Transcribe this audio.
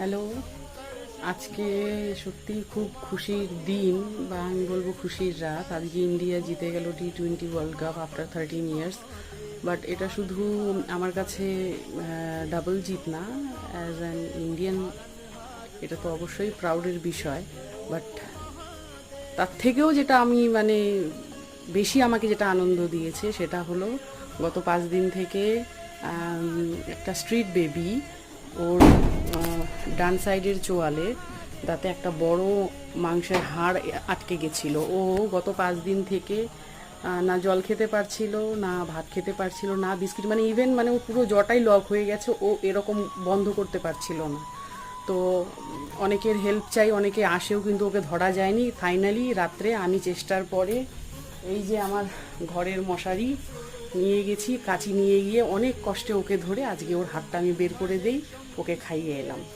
Hello. আজকে সত্যি খুব খুশির দিন, বা আমি বলবো খুশির রাত। আজকে ইন্ডিয়া জিতে গেল T20 world cup after 13 years. But এটা শুধু আমার কাছে ডাবল জিত না, অ্যাজ অ্যান ইন্ডিয়ান এটা তো অবশ্যই প্রাউডের বিষয়। বাট তার থেকেও যেটা আমি বেশি আমাকে যেটা আনন্দ দিয়েছে সেটা হলো গত 5 দিন থেকে একটা স্ট্রিট বেবি ওর ডান সাইডের চোয়ালে তাতে একটা বড় মাংসের হাড় আটকে গেছিলো। ও গত 5 দিন থেকে না জল খেতে পারছিল, না ভাত খেতে পারছিল, না বিস্কিট, ইভেন ও পুরো জটাই লক হয়ে গেছে, ও এরকম বন্ধ করতে পারছিল না। তো অনেকের হেল্প চাই, অনেকে আসেও, কিন্তু ওকে ধরা যায়নি। ফাইনালি রাত্রে আমি চেষ্টার পরে এই যে আমার ঘরের মশারি নিয়ে গেছি, কাচি নিয়ে গিয়ে অনেক কষ্টে ওকে ধরে আজকে ওর হাতটা আমি বের করে দেই, ওকে খাইয়ে এলাম।